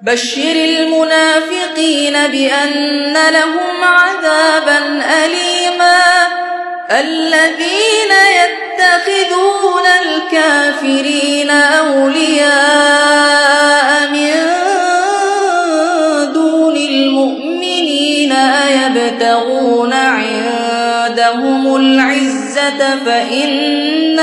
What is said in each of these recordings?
بشر المنافقين بأن لهم عذابا أليما الذين يتخذون الكافرين أولياء من دون المؤمنين أيبتغون عندهم العزة فإن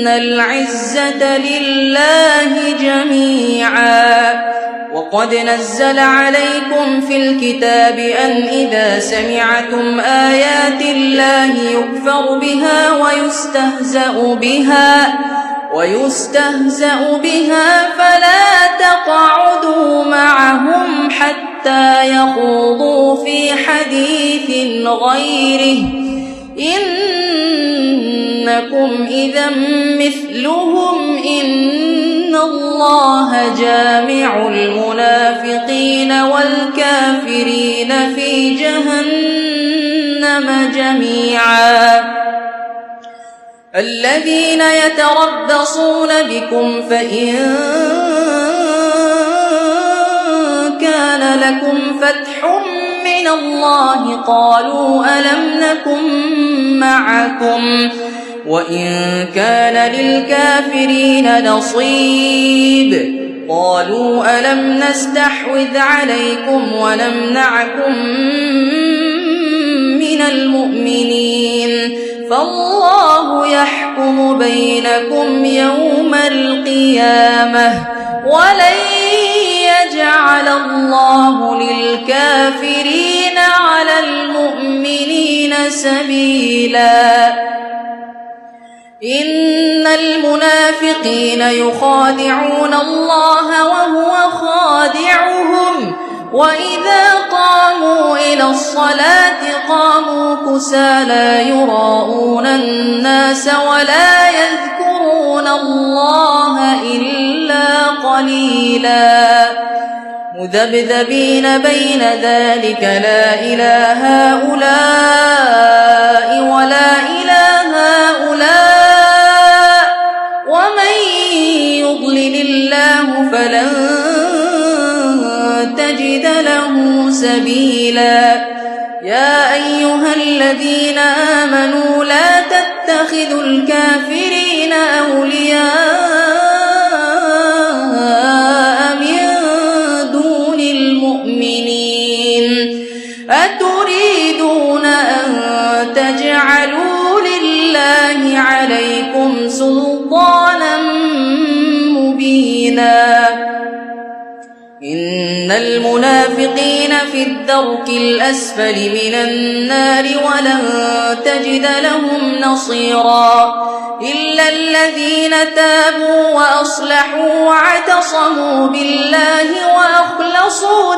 العزة لله جميعا. وقد نزل عليكم في الكتاب أن إذا سمعتم آيات الله يكفر بها ويستهزأ بها فلا تقعدوا معهم حتى يخوضوا في حديث غيره إنكم إذا مثلهم إن الله جامع المنافقين والكافرين في جهنم جميعا. الذين يتربصون بكم فإن كان لكم فتح من الله قالوا ألم نكن معكم وإن كان للكافرين نصيب قالوا ألم نستحوذ عليكم ونمنعكم من المؤمنين فالله يحكم بينكم يوم القيامة ولن يجعل الله للكافرين على المؤمنين سبيلا. إن المنافقين يخادعون الله وهو خادعهم وإذا قاموا إلى الصلاة قاموا كسالى يراءون الناس ولا يذكرون الله إلا قليلا مذبذبين بين ذلك لا إله هؤلاء ولا إله هؤلاء ومن يضلل الله فلن تجد له سبيلا. يا أيها الذين آمنوا لا تتخذوا الكافرين أولياء من دون المؤمنين أتريدون أن تجعلوا لله عليكم سلطانا مبينا. إن المنافقين في الدرك الأسفل من النار ولن تجد لهم نصيرا إلا الذين تابوا وأصلحوا واعتصموا بالله وأخلصوا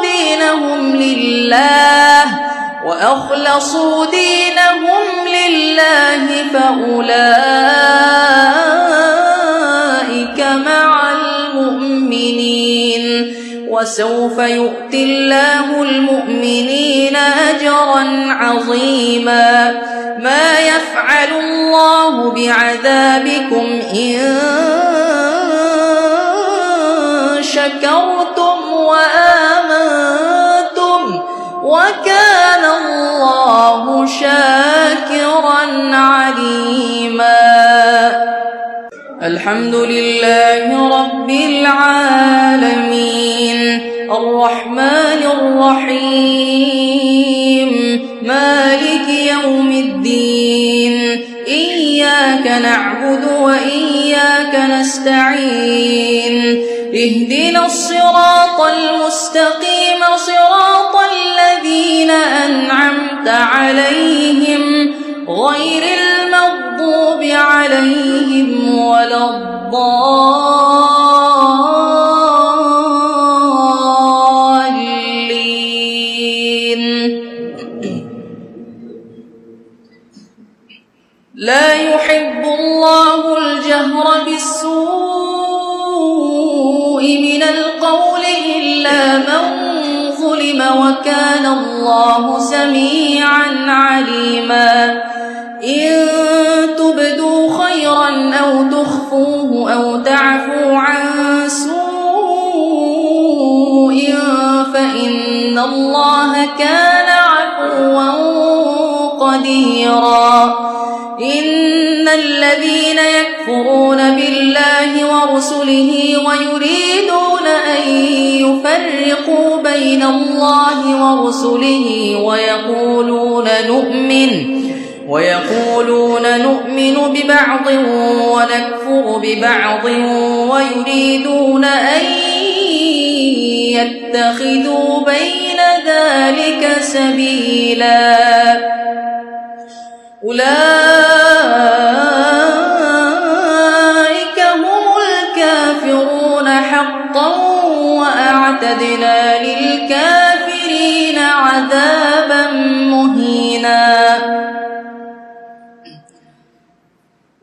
دينهم لله فأولئك مع المؤمنين وسوف يؤتي الله المؤمنين أجرا عظيما. ما يفعل الله بعذابكم إن شكرتم وآمنتم وكان الله شاكرا عليما. الحمد لله رب العالمين الرحمن الرحيم مالك يوم الدين إياك نعبد وإياك نستعين اهدنا الصراط المستقيم صراط الذين أنعمت عليهم غير المغضوب عليهم ولا الضالين. لا يحب الله الجهر بالسوء من القول إلا من ظلم وكان الله سميعا عليما. إن تبدوا خيرا أو تخفوه أو إن الله كان عفوا قديرا إن الذين يكفرون بالله ورسله ويريدون أن يفرقوا بين الله ورسله ويقولون نؤمن ببعض ونكفر ببعض ويريدون أن يتخذوا بين ذلك سبيلا أولئك هم الكافرون حقا وأعتدنا للكافرين عذابا مهينا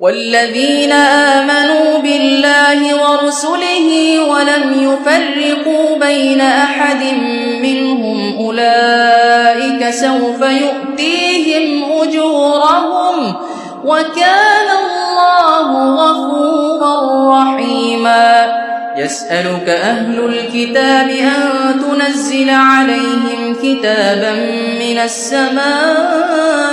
والذين آمنوا بالله ورسله ولم يفرقوا بين أحد منهم أولئك سوف يؤتيهم أجورهم وكان الله غفورا رحيما يسألك أهل الكتاب أن تنزل عليهم كتابا من السماء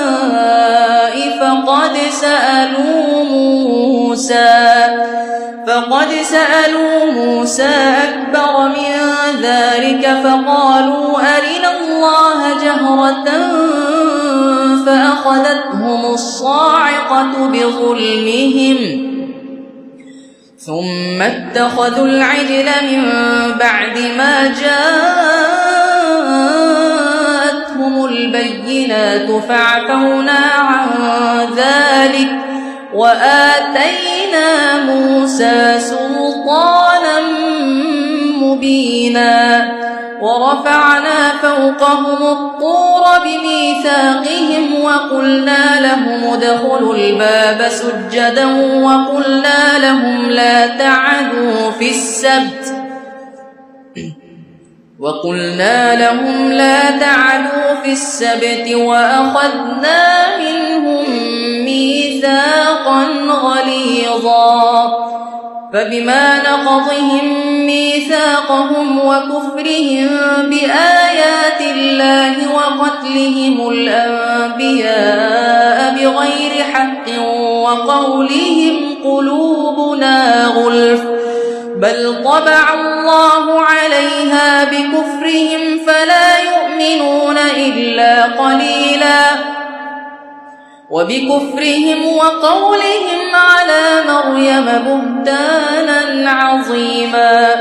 فقد سألوا موسى أكبر من ذلك فقالوا أرنا الله جهرة فأخذتهم الصاعقة بظلمهم ثم اتخذوا العجل من بعد ما جاءتهم البينات فعفونا عن ذلك وآتينا موسى سلطانا مبينا ورفعنا فوقهم الطور بميثاقهم وقلنا لهم ادخلوا الباب سجدا وقلنا لهم لا تعدوا في السبت وأخذنا منهم ميثاقا غليظا فبما نقضهم ميثاقهم وكفرهم بآيات الله وقتلهم الأنبياء بغير حق وقولهم قلوبنا غلف بل طبع الله عليها بكفرهم فلا يؤمنون إلا قليلا وبكفرهم وقولهم على مريم بهتانا عظيما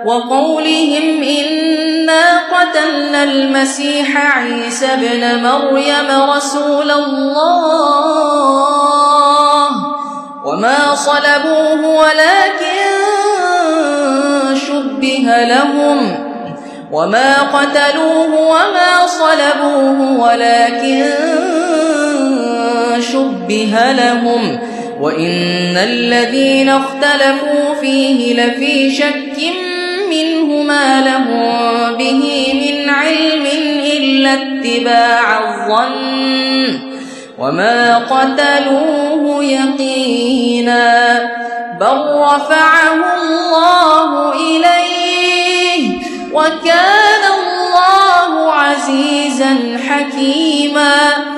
وقولهم إنا قتلنا المسيح عيسى ابن مريم رسول الله وما صلبوه ولكن شبه لهم وما قتلوه وما صلبوه ولكن شبه لهم وإن الذين اختلفوا فيه لفي شك منه ما لهم به من علم إلا اتباع الظن وما قتلوه يقينا بل رفعه الله إليه وكان الله عزيزا حكيما